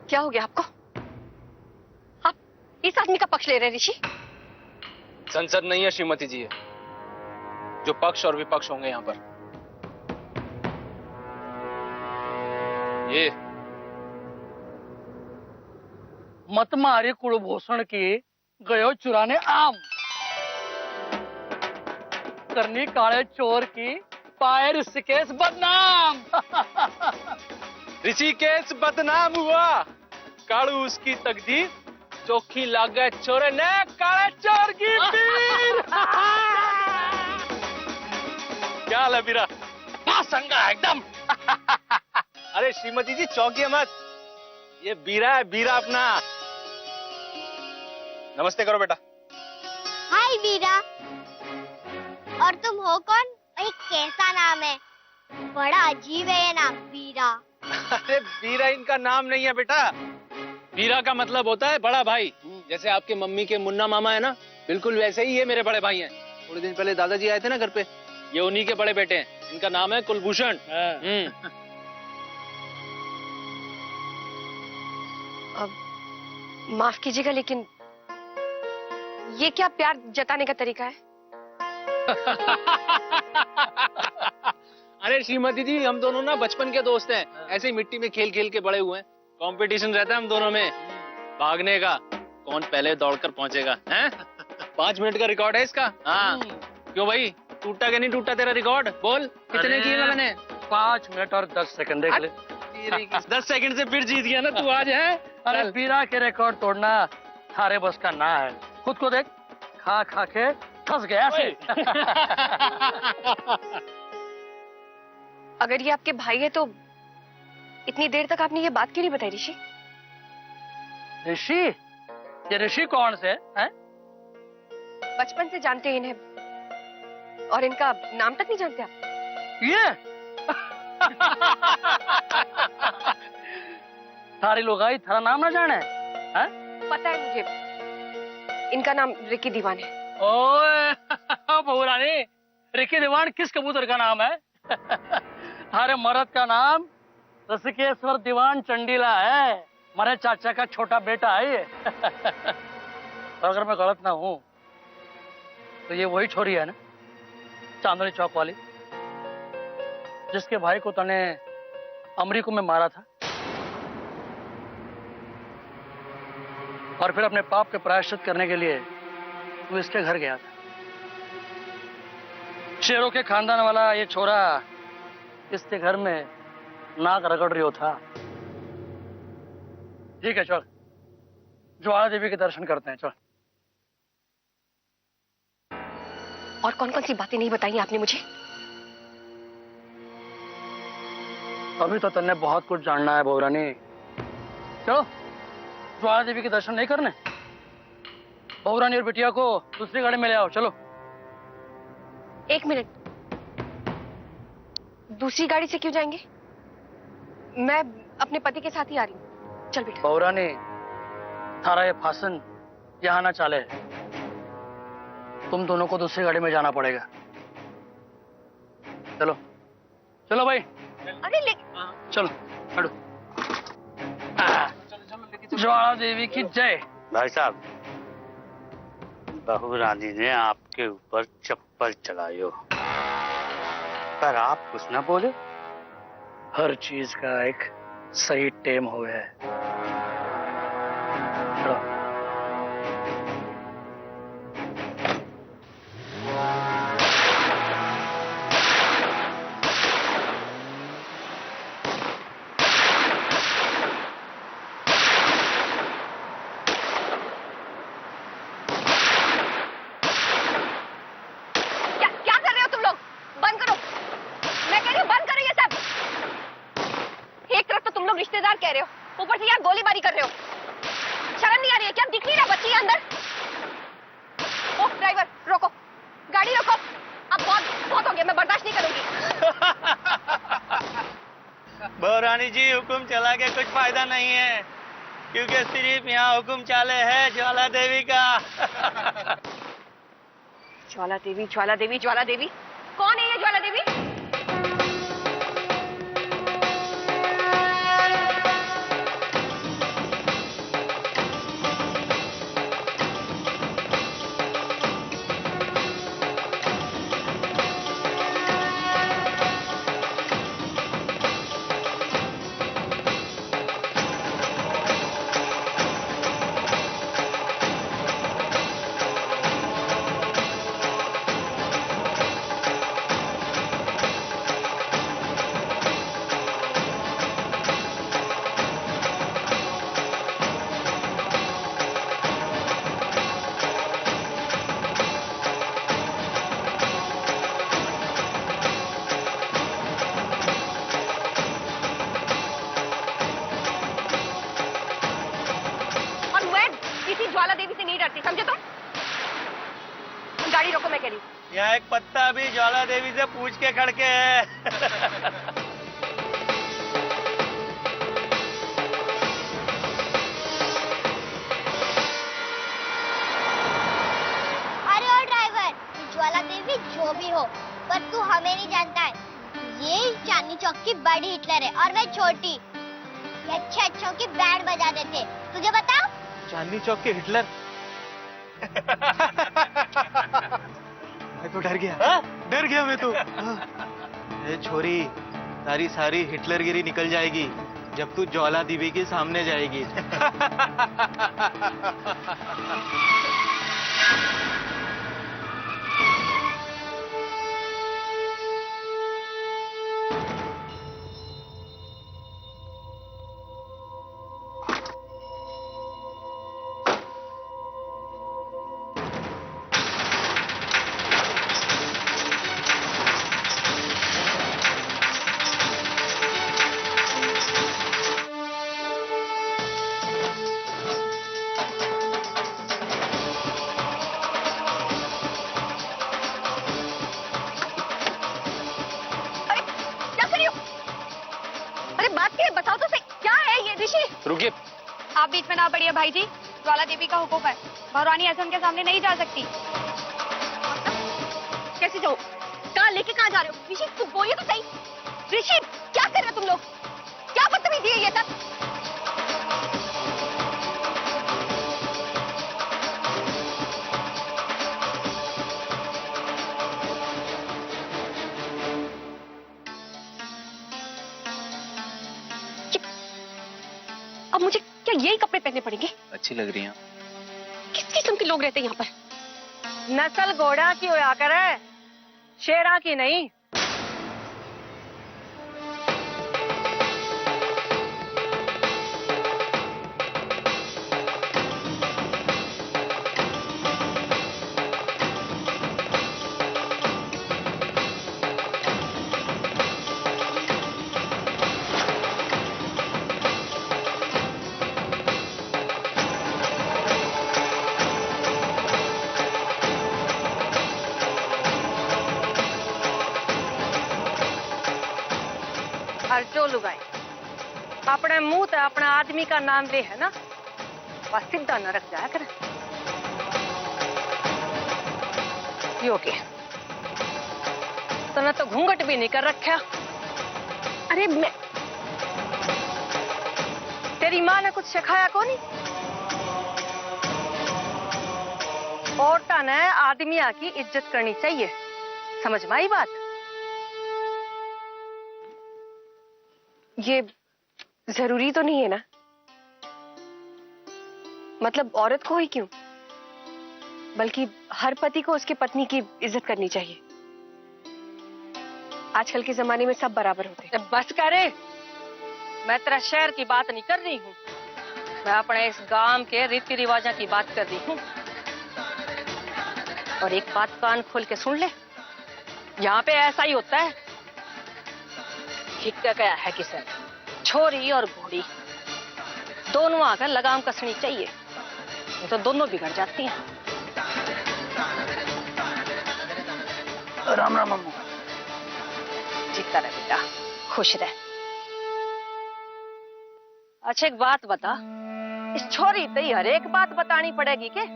क्या हो गया आपको? आप इस आदमी का पक्ष ले रहे हैं ऋषि? संसद नहीं है श्रीमती जी, है जो पक्ष और विपक्ष होंगे यहाँ पर। ये मत मारे कुलभूषण की गयो चुराने आम, करनी काले चोर की पाए ऋषिकेश बदनाम। ऋषिकेश बदनाम हुआ, कालू उसकी तकदीर, चौखी लागे चोरे ने काले चोर की पीर। क्या हाल है बीरा? संगा एकदम। अरे श्रीमती जी चौंकिए मत, ये बीरा है, बीरा अपना। नमस्ते करो बेटा। हाय वीरा। और तुम हो कौन? भाई कैसा नाम है? बड़ा अजीब है ये नाम, वीरा। अरे बीरा इनका नाम नहीं है बेटा, बीरा का मतलब होता है बड़ा भाई। जैसे आपके मम्मी के मुन्ना मामा है ना, बिल्कुल वैसे ही ये मेरे बड़े भाई हैं। थोड़े दिन पहले दादाजी आए थे ना घर पे, ये उन्हीं के बड़े बेटे हैं। इनका नाम है कुलभूषण। माफ कीजिएगा, लेकिन ये क्या प्यार जताने का तरीका है? अरे श्रीमती जी, हम दोनों ना बचपन के दोस्त हैं, ऐसे ही मिट्टी में खेल खेल के बड़े हुए हैं। कंपटीशन रहता है हम दोनों में, भागने का, कौन पहले दौड़कर पहुंचेगा। हैं? 5 मिनट का रिकॉर्ड है इसका। हाँ क्यों भाई, टूटा कि नहीं टूटा तेरा रिकॉर्ड? बोल कितने किए मैंने? 5 मिनट और 10 सेकंड देख ले। 10 सेकंड से फिर जीत गया ना तू आज। है अरे बीरा के रिकॉर्ड तोड़ना थारे बस का ना है। खुद को देख, खा खा के फंस गया से। अगर ये आपके भाई है तो इतनी देर तक आपने ये बात क्यों नहीं बताई ऋषि? ऋषि? ये ऋषि कौन से हैं? बचपन से जानते हैं इन्हें, और इनका नाम तक नहीं जानते आप? ये सारी लोग आई थारा नाम ना जाने हैं? पता है मुझे, इनका नाम रिकी दीवान है। ओए बहू रानी, रिकी दीवान किस कबूतर का नाम है? थारे मर्द का नाम ऋषिकेश्वर दीवान चंडीला है, हमारे चाचा का छोटा बेटा है ये। और अगर मैं गलत ना हूं तो ये वही छोरी है ना, चांदनी चौक वाली, जिसके भाई को तने अमरीका में मारा था और फिर अपने पाप के प्रायश्चित करने के लिए वो इसके घर गया था। शेरों के खानदान वाला ये छोरा इसके घर में नाक रगड़ रही था। ठीक है चल, ज्वाला देवी के दर्शन करते हैं, चल। और कौन कौन सी बातें नहीं बताई आपने मुझे? अभी तो तन्ने बहुत कुछ जानना है बहू रानी। चलो ज्वाला देवी के दर्शन नहीं करने? बहू रानी और बिटिया को दूसरी गाड़ी में ले आओ, चलो। 1 मिनट, दूसरी गाड़ी से क्यों जाएंगे? मैं अपने पति के साथ ही आ रही हूँ। चल बेटा। बहू रानी, थारा ये फासन यहाँ ना चाले, तुम दोनों को दूसरी गाड़ी में जाना पड़ेगा। चलो चलो भाई। अरे चलो हटो। ज्वाला देवी की जय। भाई साहब, बहू रानी ने आपके ऊपर चप्पल चलाई हो, पर आप कुछ ना बोले। हर चीज का एक सही टेम हो गया है। चलो। रिश्तेदार कह रहे हो, ऊपर से यार गोलीबारी कर रहे हो। शर्म नहीं आ रही है क्या? दिख नहीं रहा बच्ची है अंदर? ओ ड्राइवर, रोको, गाड़ी रोको। अब बहुत हो गया, मैं बर्दाश्त नहीं करूंगी। बहुरानी जी, हुक्म चला के कुछ फायदा नहीं है, क्योंकि सिर्फ यहाँ हुक्म चाले है ज्वाला देवी का। ज्वाला देवी, ज्वाला देवी, ज्वाला देवी, कौन है ये ज्वाला देवी? गाड़ी रोको, मैं कह रही हूँ। यहाँ एक पत्ता भी ज्वाला देवी से पूछ के खड़के है। अरे ओ ड्राइवर, ज्वाला देवी जो भी हो, पर तू हमें नहीं जानता है। ये चांदनी चौक की बड़ी हिटलर है और मैं छोटी। ये अच्छे अच्छों की बैंड बजा देते, तुझे बता? चांदनी चौक के हिटलर। मैं तो डर गया। डर गया मैं तो। ए छोरी, तारी सारी हिटलरगिरी निकल जाएगी जब तू ज्वाला देवी के सामने जाएगी। रुकिए। आप बीच में ना पड़िए भाई जी, ज्वाला देवी का हुक्म है, भवानी ऐसे उनके सामने नहीं जा सकती। कैसे जाओ? कहाँ लेके कहाँ जा रहे हो? ऋषि तुम बोलिए तो सही। ऋषि क्या कर रहे हो तुम लोग? क्या बदतमीजी है ये सब? अब मुझे क्या यही कपड़े पहनने पड़ेंगे? अच्छी लग रही हैं। किस किस्म के लोग रहते हैं यहाँ पर? नस्ल घोड़ा की होया करे, शेरा की नहीं। जो लुगाई अपने मुंह ते अपने आदमी का नाम ले है ना, बस सीधा न रख जाया कर। योगी तूने तो घूंघट भी नहीं कर रखा। अरे मैं तेरी माँ ने कुछ सिखाया को नहीं? औरता ने आदमिया की इज्जत करनी चाहिए, समझ में आई बात? ये जरूरी तो नहीं है ना, मतलब औरत को ही क्यों, बल्कि हर पति को उसकी पत्नी की इज्जत करनी चाहिए। आजकल के जमाने में सब बराबर होते हैं। बस करे, मैं तेरा शहर की बात नहीं कर रही हूँ, मैं अपने इस गांव के रीति रिवाजों की बात कर रही हूँ। और एक बात कान खोल के सुन ले, यहाँ पे ऐसा ही होता है। हिक्का क्या है कि सर, छोरी और घोड़ी दोनों आकर लगाम कसनी चाहिए, नहीं तो दोनों बिगड़ जाती हैं। राम राम अम्मू। जीता रहे बेटा, खुश रह। अच्छा एक बात बता, इस छोरी तई हर एक बात बतानी पड़ेगी के?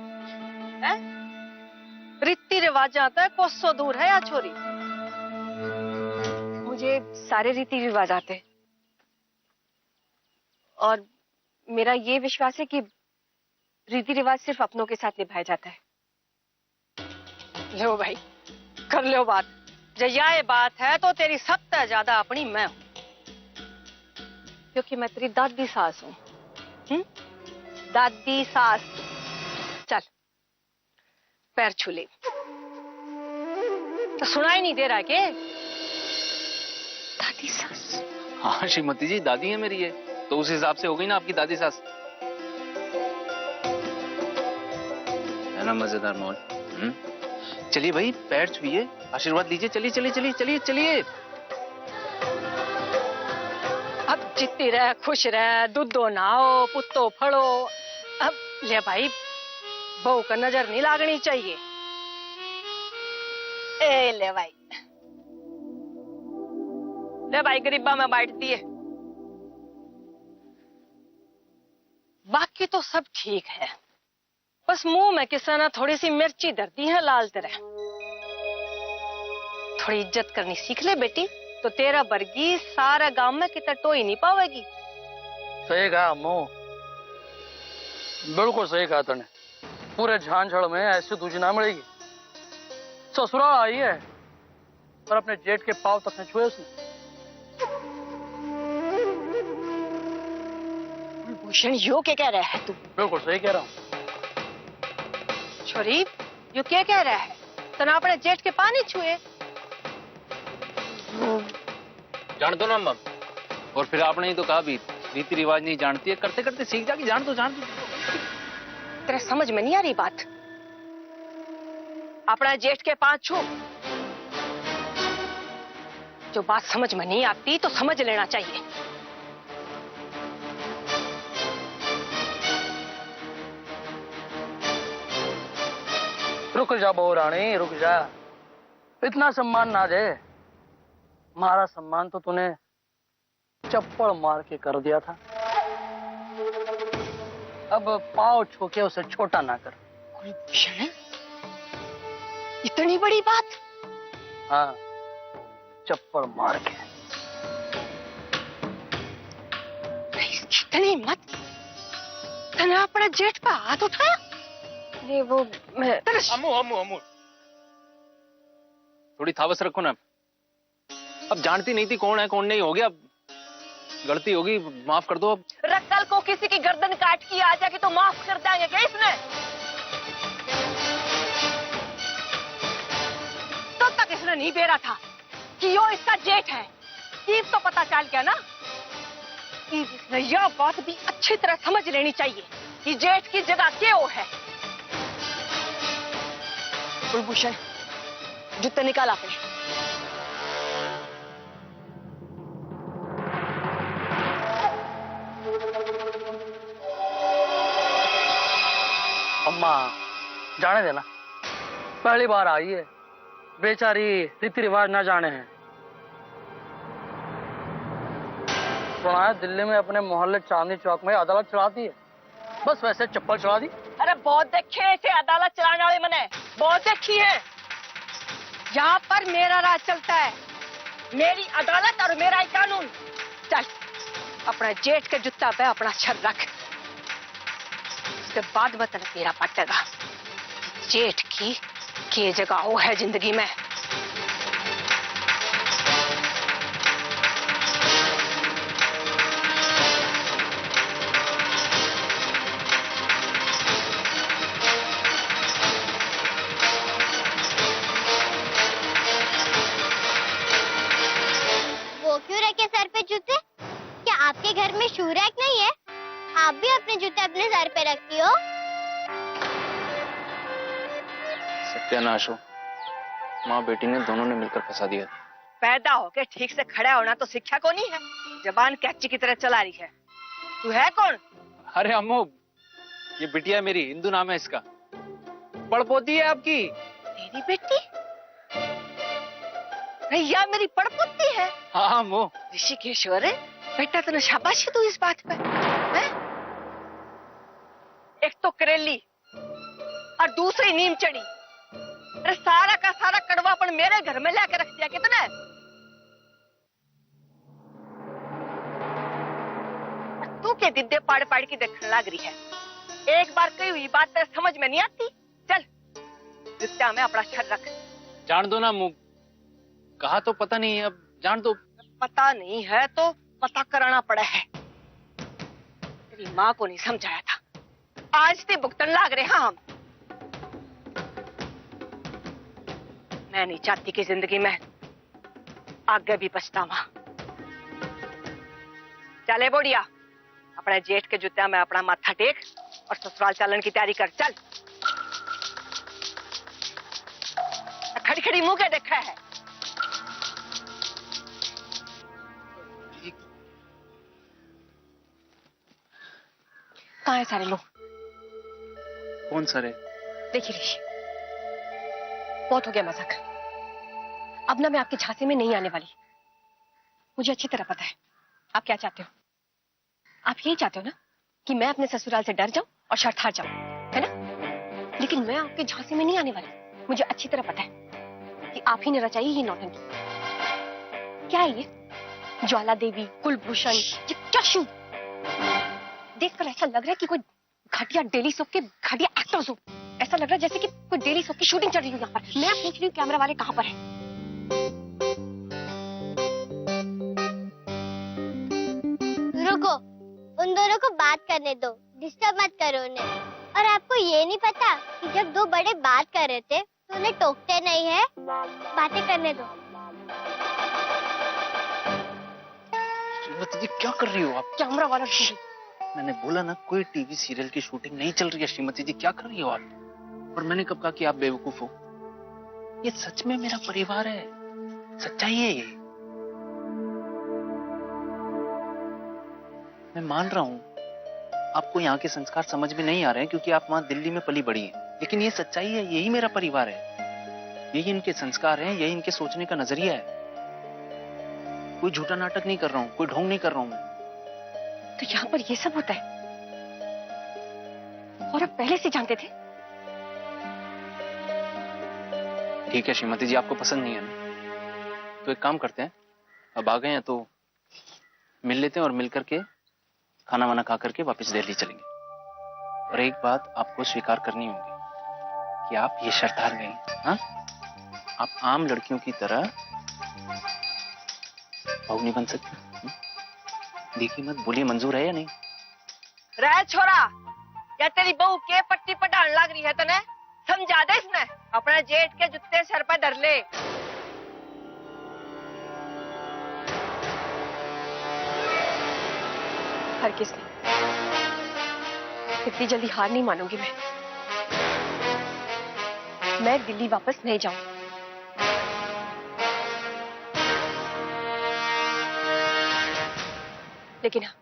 हैं? रीति रिवाजा तक कोसों दूर है या छोरी? मुझे सारे रीति रिवाज आते हैं और मेरा ये विश्वास है कि रीति रिवाज सिर्फ अपनों के साथ निभाया जाता है। लो भाई, कर लो बात। जब ये बात है तो तेरी सबसे ज्यादा अपनी मैं हूं, क्योंकि मैं तेरी दादी सास हूं। दादी सास। चल पैर छू ले। तो सुनाई नहीं दे रहा के? दादी सास? हाँ श्रीमती जी, दादी है मेरी ये, तो उस हिसाब से हो गई ना आपकी दादी सास, है ना? मजेदार माहौल। चलिए भाई, पैर छुइए, आशीर्वाद लीजिए। चलिए चलिए चलिए चलिए चलिए। अब जितनी रह, खुश रह, दूधो नहाओ, पुत्तो फड़ो। अब ले भाई, बहू का नजर नहीं लागनी चाहिए। ए ले भाई, ले भाई गरीबा में बैठ दिए। बाकी तो सब ठीक है, बस मुंह में किसी ने थोड़ी सी मिर्ची धर दी है लाल तरह। थोड़ी इज्जत करनी सीख ले बेटी, तो तेरा बरगी सारा गांव में कितना टोई नहीं पावेगी। सही कहा अम्मू, बिल्कुल सही कहा तूने। पूरे झांझड़ में ऐसी दूजी ना मिलेगी। ससुराल आई है पर अपने जेठ के पांव तक न छुए उसने। भूषण यो क्या कह रहा है तू? बिल्कुल सही कह रहा हूँ। छोरी यो क्या कह रहा है? तना अपने जेठ के पानी छुए। जान दो ना अम्मा, और फिर आपने ही तो कहा भी रीति रिवाज नहीं जानती है, करते करते सीख जाएगी। जान दो जान दो। तेरे समझ में नहीं आ रही बात? अपना जेठ के पांव छू। जो बात समझ में नहीं आती तो समझ लेना चाहिए। रुक जा बहू रानी, रुक जा। इतना सम्मान ना दे। हमारा सम्मान तो तूने चप्पड़ मार के कर दिया था। अब पाँव छू के उसे छोटा ना कर। भूषण, इतनी बड़ी बात? हाँ, चप्पड़ मार के। इतनी मत। तने अपना जेठ पे हाथ उठाया? अरे वो मैं अम्मू अम्मू अम्मू, थोड़ी थावस रखो ना। अब जानती नहीं थी कौन है कौन नहीं, हो गया, गलती होगी, माफ कर दो। रक्कल को किसी की गर्दन काट की आ जाके तो माफ कर देंगे क्या इसने? तो तक इसने नहीं बेरा था कि यो इसका जेठ है। ईब तो पता चल गया ना। ईब इसने यह बात भी अच्छी तरह समझ लेनी चाहिए कि जेठ की जगह क्यों है। कुलभूषण, जूते निकाल अपने। अम्मा जाने देना, पहली बार आई है, बेचारी रीति रिवाज ना जाने हैं। सुना है दिल्ली में अपने मोहल्ले चांदनी चौक में अदालत चलाती है, बस वैसे चप्पल चला दी। अरे बहुत देखे ऐसे अदालत चलाने वाले मैंने, बहुत देखी है। यहाँ पर मेरा राज चलता है, मेरी अदालत और मेरा ही कानून। चल अपना जेठ के जूता पे अपना सर रख, उसके बाद बता तेरा पटेगा जेठ की जगह वो है जिंदगी में। वो क्यों रखे सर पे जूते? क्या आपके घर में शू रैक नहीं है? आप भी अपने जूते अपने सर पे रखती हो? सत्यानाश हो, माँ बेटी ने दोनों ने मिलकर फंसा दिया। पैदा होके ठीक से खड़ा होना तो शिक्षा को नहीं है, जबान कैची की तरह चला रही है। तू है कौन? अरे अम्मू, ये बिटिया मेरी, हिंदू नाम है इसका, पड़पोती है आपकी। मेरी बेटी? भैया मेरी पड़पोती है? हाँ अम्मू। ऋषिकेश्वर, बेटा तूने शाबाशी दी इस बात पे है? एक तो करेली और दूसरी नीम चढ़ी। अरे सारा का सारा कड़वापन मेरे घर में लाके रख दिया कितने। तू के दिद्दे पाड़ पाड़ की देखने लग रही है। एक बार कही हुई बात तेरे समझ में नहीं आती। चल जूत्ता में अपना सर रख। जान दो ना अम्मू, कहा तो पता नहीं है, अब जान दो। पता नहीं है तो पता कराना पड़ा है। तेरी माँ को नहीं समझाया था, आज ते भुगतन लाग रहे। हाँ, मैं नहीं चाहती कि जिंदगी में आगे भी पछतावा। चले बोड़िया, अपने जेठ के जूते में अपना माथा टेक और ससुराल चलन की तैयारी कर। चल, खड़ी खड़ी मुंह के देखा है। कहाँ है सारे लोग? कौन सरे? देखिए ऋषि, बहुत हो गया मजाक। अब ना मैं आपके झांसे में नहीं आने वाली। मुझे अच्छी तरह पता है आप क्या चाहते हो। आप यही चाहते हो ना कि मैं अपने ससुराल से डर जाऊं और शर्त हार जाऊं, है ना? लेकिन मैं आपके झांसे में नहीं आने वाली। मुझे अच्छी तरह पता है कि आप ही ने रचाई ये नौटंकी। क्या है ये? ज्वाला देवी, कुलभूषण, ये क्या शू? देखकर ऐसा लग रहा है कि कोई घटिया डेली सोप के घटिया एक्टर्स हो। ऐसा लग रहा है जैसे कि कोई डेली सोप की शूटिंग चल रही हो यहाँ पर। मैं पूछ रही हूँ कैमरा वाले कहाँ पर है? रुको, उन दोनों को बात करने दो, डिस्टर्ब मत करो उन्हें। और आपको ये नहीं पता कि जब दो बड़े बात कर रहे थे तो उन्हें टोकते नहीं है, बातें करने दो। श्रीमती जी क्या कर रही हो आप? कैमरा वाला ढूंढो। मैंने बोला ना कोई टीवी सीरियल की शूटिंग नहीं चल रही है। श्रीमती जी क्या कर रही हो आप? और मैंने कब कहा कि आप बेवकूफ हो? ये सच में मेरा परिवार है, सच्चाई है ये। मैं मान रहा हूँ आपको यहाँ के संस्कार समझ में नहीं आ रहे हैं क्योंकि आप वहां दिल्ली में पली बड़ी हैं, लेकिन ये सच्चाई है। यही मेरा परिवार है, यही इनके संस्कार हैं, यही इनके सोचने का नजरिया है। कोई झूठा नाटक नहीं कर रहा हूँ, कोई ढोंग नहीं कर रहा हूँ मैं। तो यहाँ पर ये सब होता है और आप पहले से जानते थे? ठीक है श्रीमती जी, आपको पसंद नहीं है ना, तो एक काम करते हैं, अब आ गए हैं तो मिल लेते हैं और मिल करके खाना वाना खा करके वापस दिल्ली चलेंगे। और एक बात आपको स्वीकार करनी होगी कि आप ये शर्त हार गई। हाँ, आप आम लड़कियों की तरह बहू नहीं बन सकती। देखिए मत बोलिए, मंजूर है या नहीं? रह छोरा, या तेरी बहू के पट्टी पटान लग रही है तने? समझा दे इसने, अपने जेठ के जूते सर पर धर ले। हर किसने इतनी जल्दी हार नहीं मानूंगी मैं दिल्ली वापस नहीं जाऊंगी। लेकिन हाँ,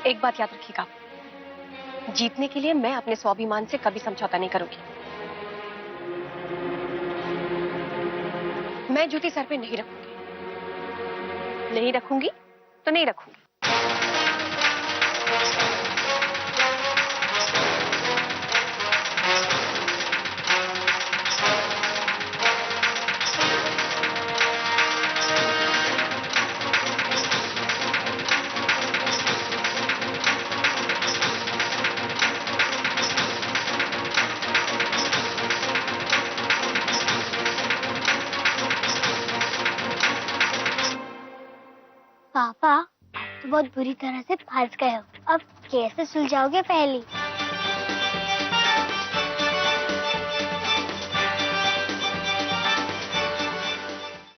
एक बात याद रखिएगा, जीतने के लिए मैं अपने स्वाभिमान से कभी समझौता नहीं करूंगी। मैं जूती सर पे नहीं रखूंगी, नहीं रखूंगी तो नहीं रखूंगी। पापा, तो बहुत बुरी तरह से फंस गए हो। अब कैसे सुलझाओगे पहेली?